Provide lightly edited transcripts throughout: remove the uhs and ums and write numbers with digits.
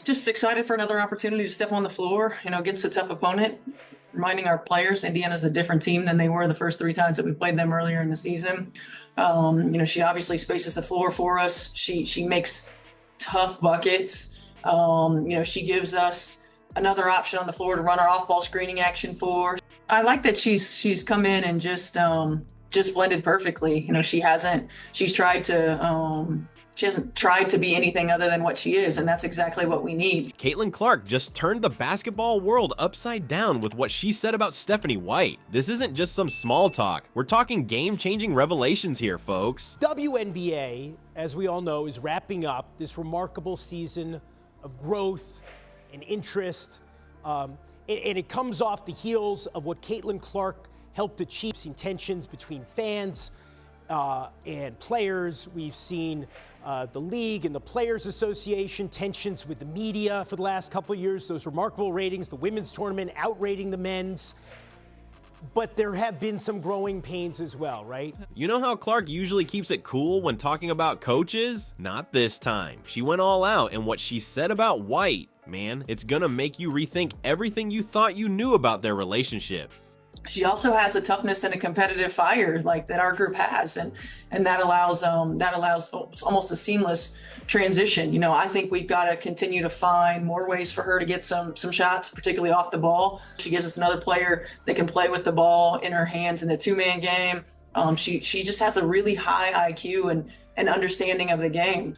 Just excited for another opportunity to step on the floor, against a tough opponent. Reminding our players, Indiana's a different team than they were the first three times that we played them earlier in the season. She obviously spaces the floor for us. She makes tough buckets. She gives us another option on the floor to run our off-ball screening action for. I like that she's come in and just blended perfectly. She hasn't tried to be anything other than what she is, and that's exactly what we need. Caitlin Clark just turned the basketball world upside down with what she said about Stephanie White. This isn't just some small talk. We're talking game-changing revelations here, folks. WNBA, as we all know, is wrapping up this remarkable season of growth and interest. And it comes off the heels of what Caitlin Clark helped achieve, tensions between fans and players. We've seen the league and the Players Association, tensions with the media for the last couple of years, those remarkable ratings, the women's tournament outrating the men's. But there have been some growing pains as well, right? You know how Clark usually keeps it cool when talking about coaches? Not this time. She went all out, and what she said about White, man, it's gonna make you rethink everything you thought you knew about their relationship. She also has a toughness and a competitive fire like that our group has, and that allows almost a seamless transition. I think we've got to continue to find more ways for her to get some shots, particularly off the ball. She gives us another player that can play with the ball in her hands in the two-man game. She just has a really high IQ and understanding of the game.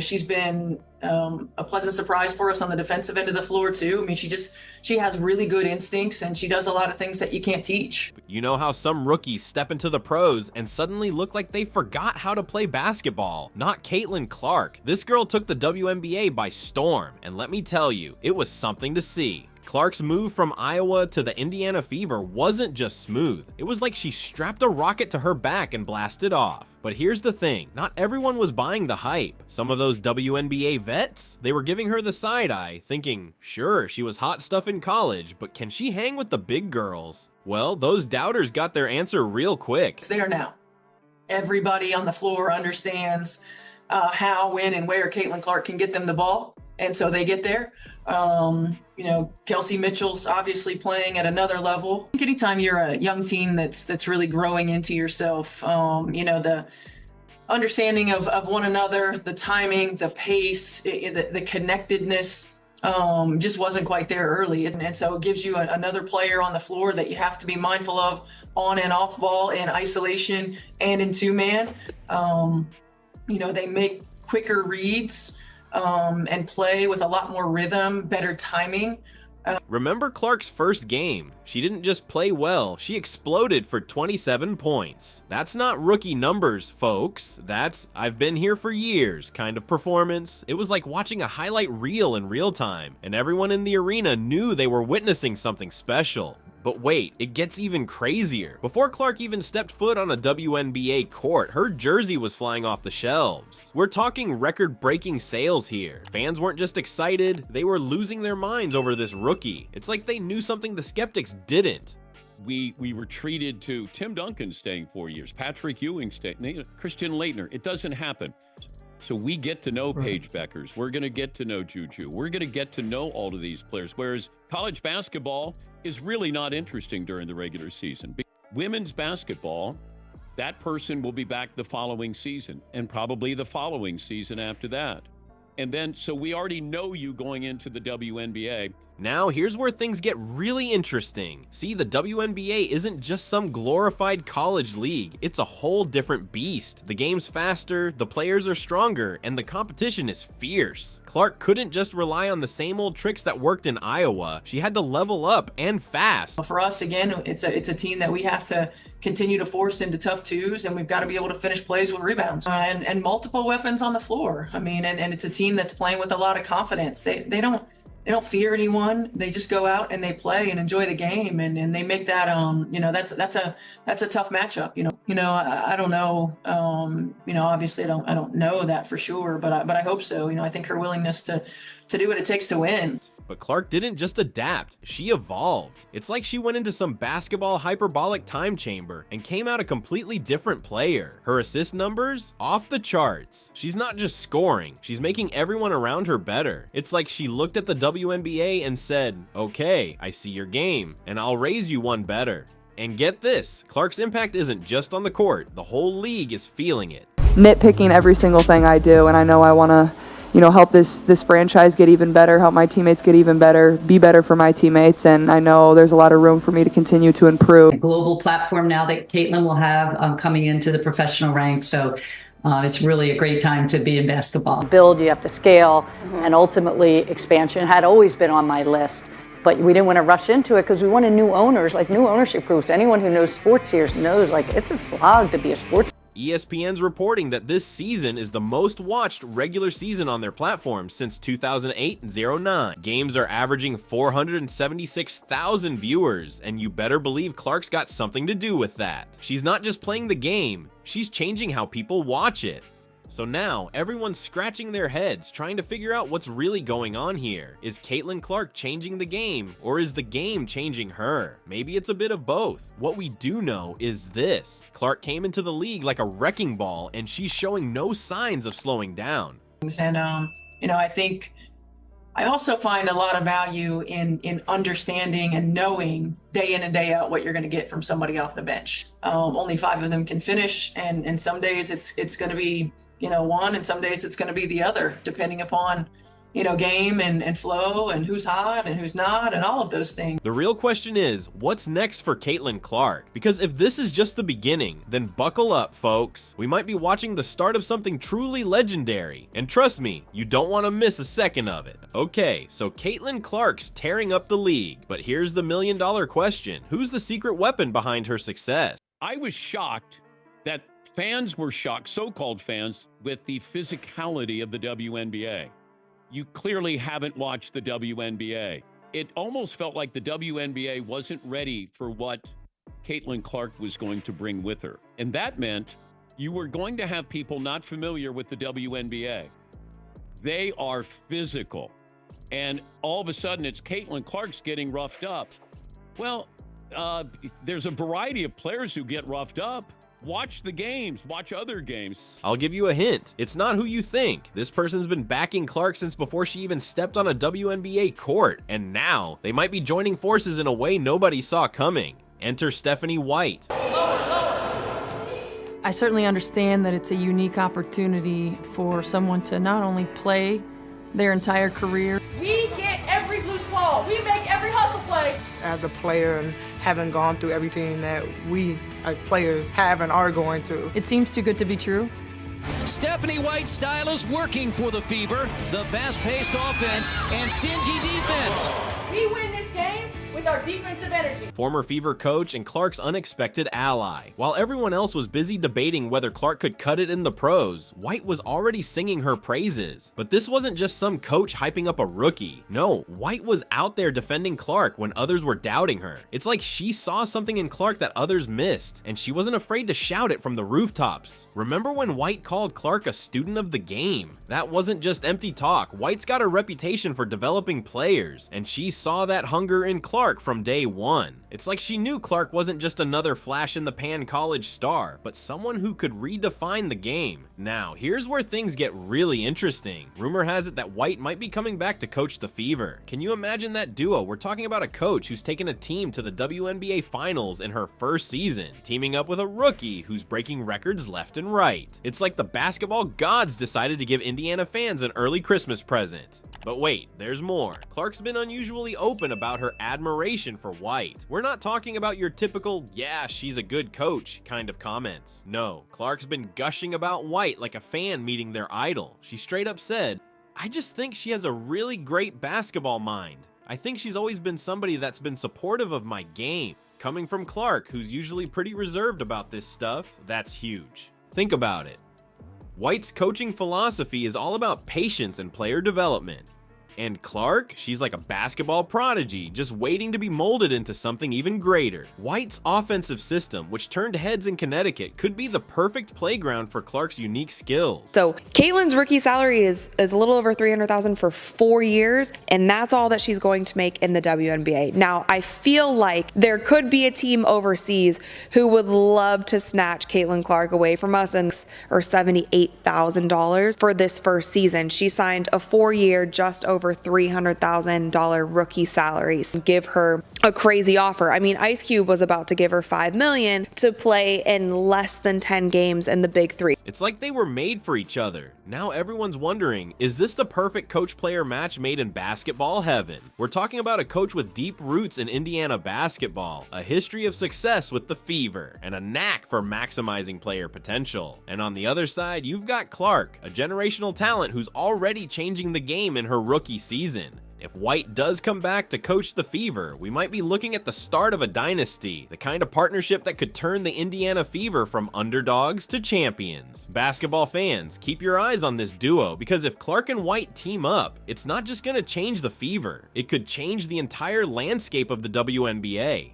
She's been a pleasant surprise for us on the defensive end of the floor too. I mean, she has really good instincts, and she does a lot of things that you can't teach. You know how some rookies step into the pros and suddenly look like they forgot how to play basketball? Not Caitlin Clark. This girl took the WNBA by storm, and let me tell you, it was something to see. Clark's move from Iowa to the Indiana Fever wasn't just smooth. It was like she strapped a rocket to her back and blasted off. But here's the thing, not everyone was buying the hype. Some of those WNBA vets, they were giving her the side eye, thinking, sure, she was hot stuff in college, but can she hang with the big girls? Well, those doubters got their answer real quick. It's there now. Everybody on the floor understands how, when, and where Caitlin Clark can get them the ball, and so they get there. Kelsey Mitchell's obviously playing at another level. I think anytime you're a young team that's really growing into yourself, the understanding of one another, the timing, the pace, the connectedness just wasn't quite there early. And so it gives you another player on the floor that you have to be mindful of on and off ball, in isolation and in two-man. They make quicker reads and play with a lot more rhythm, better timing. Remember Clark's first game? She didn't just play well, she exploded for 27 points. That's not rookie numbers, folks. That's I've been here for years kind of performance. It was like watching a highlight reel in real time, and everyone in the arena knew they were witnessing something special. But wait, it gets even crazier. Before Clark even stepped foot on a WNBA court, her jersey was flying off the shelves. We're talking record-breaking sales here. Fans weren't just excited, they were losing their minds over this rookie. It's like they knew something the skeptics didn't. We were treated to Tim Duncan staying 4 years, Patrick Ewing staying, Christian Leitner. It doesn't happen. So we get to know Paige Beckers. We're going to get to know Juju. We're going to get to know all of these players, whereas college basketball is really not interesting during the regular season. Women's basketball, that person will be back the following season and probably the following season after that. And then, so we already know you going into the WNBA. Now, here's where things get really interesting. See, the WNBA isn't just some glorified college league. It's a whole different beast. The game's faster, the players are stronger, and the competition is fierce. Clark couldn't just rely on the same old tricks that worked in Iowa. She had to level up and fast. For us, again, it's a team that we have to continue to force into tough twos, and we've got to be able to finish plays with rebounds and multiple weapons on the floor. I mean, and it's a team that's playing with a lot of confidence. They don't fear anyone. They just go out and they play and enjoy the game, and they make that that's a tough matchup. I don't know. Obviously I don't know that for sure, but I hope so. I think her willingness to to do what it takes to win. But Clark didn't just adapt, she evolved. It's like she went into some basketball hyperbolic time chamber and came out a completely different player. Her assist numbers? Off the charts. She's not just scoring, she's making everyone around her better. It's like she looked at the WNBA and said, okay, I see your game, and I'll raise you one better. And get this, Clark's impact isn't just on the court, the whole league is feeling it. Nitpicking every single thing I do, and I know I want to, help this franchise get even better, help my teammates get even better, be better for my teammates, and I know there's a lot of room for me to continue to improve. A global platform now that Caitlin will have coming into the professional ranks, so it's really a great time to be in basketball. Build, you have to scale, and ultimately expansion had always been on my list. But we didn't want to rush into it because we wanted new owners, like new ownership groups. Anyone who knows sports here knows, like, it's a slog to be a sports. ESPN's reporting that this season is the most watched regular season on their platform since 2008-09. Games are averaging 476,000 viewers, and you better believe Clark's got something to do with that. She's not just playing the game, she's changing how people watch it. So now, everyone's scratching their heads trying to figure out what's really going on here. Is Caitlin Clark changing the game, or is the game changing her? Maybe it's a bit of both. What we do know is this. Clark came into the league like a wrecking ball, and she's showing no signs of slowing down. And, I think I also find a lot of value in understanding and knowing day in and day out what you're going to get from somebody off the bench. Only 5 of them can finish, and some days it's going to be one, and some days it's going to be the other, depending upon, game and flow and who's hot and who's not and all of those things. The real question is, what's next for Caitlin Clark? Because if this is just the beginning, then buckle up, folks. We might be watching the start of something truly legendary. And trust me, you don't want to miss a second of it. Okay, so Caitlin Clark's tearing up the league, but here's the million-dollar question. Who's the secret weapon behind her success? I was shocked that fans were shocked, so-called fans, with the physicality of the WNBA. You clearly haven't watched the WNBA. It almost felt like the WNBA wasn't ready for what Caitlin Clark was going to bring with her. And that meant you were going to have people not familiar with the WNBA. They are physical. And all of a sudden, it's Caitlin Clark's getting roughed up. Well, there's a variety of players who get roughed up. Watch the games. Watch other games. I'll give you a hint. It's not who you think. This person's been backing Clark since before she even stepped on a WNBA court, and now they might be joining forces in a way nobody saw coming. Enter Stephanie White. I certainly understand that it's a unique opportunity for someone to not only play their entire career. We get every loose ball. We make every hustle play. As a player and having gone through everything that we as players have and are going through. It seems too good to be true. Stephanie White's style is working for the Fever. The fast-paced offense and stingy defense. We win this game with our defensive energy. Former Fever coach and Clark's unexpected ally. While everyone else was busy debating whether Clark could cut it in the pros, White was already singing her praises. But this wasn't just some coach hyping up a rookie. No, White was out there defending Clark when others were doubting her. It's like she saw something in Clark that others missed, and she wasn't afraid to shout it from the rooftops. Remember when White called Clark a student of the game? That wasn't just empty talk. White's got a reputation for developing players, and she saw that hunger in Clark from day one. It's like she knew Clark wasn't just another flash-in-the-pan college star, but someone who could redefine the game. Now, here's where things get really interesting. Rumor has it that White might be coming back to coach the Fever. Can you imagine that duo? We're talking about a coach who's taken a team to the WNBA Finals in her first season, teaming up with a rookie who's breaking records left and right. It's like the basketball gods decided to give Indiana fans an early Christmas present. But wait, there's more. Clark's been unusually open about her admiration for White. We're not talking about your typical, yeah, she's a good coach kind of comments. No, Clark's been gushing about White like a fan meeting their idol. She straight up said, I just think she has a really great basketball mind. I think she's always been somebody that's been supportive of my game. Coming from Clark, who's usually pretty reserved about this stuff, that's huge. Think about it. White's coaching philosophy is all about patience and player development. And Clark, she's like a basketball prodigy, just waiting to be molded into something even greater. White's offensive system, which turned heads in Connecticut, could be the perfect playground for Clark's unique skills. So Caitlin's rookie salary is a little over $300,000 for 4 years, and that's all that she's going to make in the WNBA. Now, I feel like there could be a team overseas who would love to snatch Caitlin Clark away from us or $78,000 for this first season. She signed a 4-year, just over $300,000 rookie salary. Give her a crazy offer. I mean, Ice Cube was about to give her $5 million to play in less than 10 games in the Big Three. It's like they were made for each other. Now everyone's wondering, is this the perfect coach-player match made in basketball heaven? We're talking about a coach with deep roots in Indiana basketball, a history of success with the Fever, and a knack for maximizing player potential. And on the other side, you've got Clark, a generational talent who's already changing the game in her rookie season. If White does come back to coach the Fever, we might be looking at the start of a dynasty, the kind of partnership that could turn the Indiana Fever from underdogs to champions. Basketball fans, keep your eyes on this duo, because if Clark and White team up, it's not just going to change the Fever, it could change the entire landscape of the WNBA.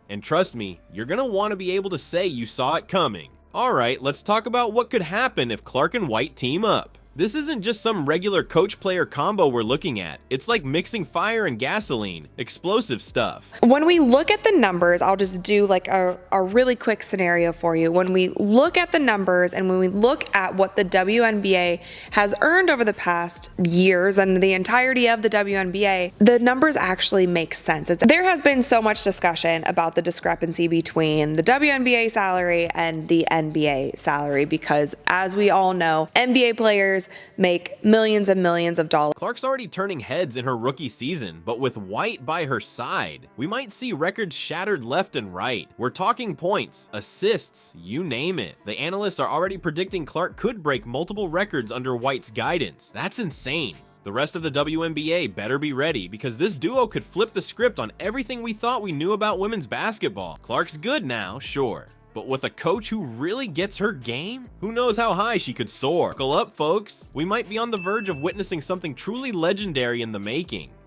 And trust me, you're going to want to be able to say you saw it coming. Alright, let's talk about what could happen if Clark and White team up. This isn't just some regular coach-player combo we're looking at. It's like mixing fire and gasoline. Explosive stuff. When we look at the numbers, I'll just do like a really quick scenario for you. When we look at the numbers and when we look at what the WNBA has earned over the past years and the entirety of the WNBA, the numbers actually make sense. There has been so much discussion about the discrepancy between the WNBA salary and the NBA salary because, as we all know, NBA players make millions and millions of dollars. Clark's already turning heads in her rookie season, but with White by her side, we might see records shattered left and right. We're talking points, assists, you name it. The analysts are already predicting Clark could break multiple records under White's guidance. That's insane. The rest of the WNBA better be ready, because this duo could flip the script on everything we thought we knew about women's basketball. Clark's good now, sure. But with a coach who really gets her game, who knows how high she could soar. Buckle up, folks. We might be on the verge of witnessing something truly legendary in the making.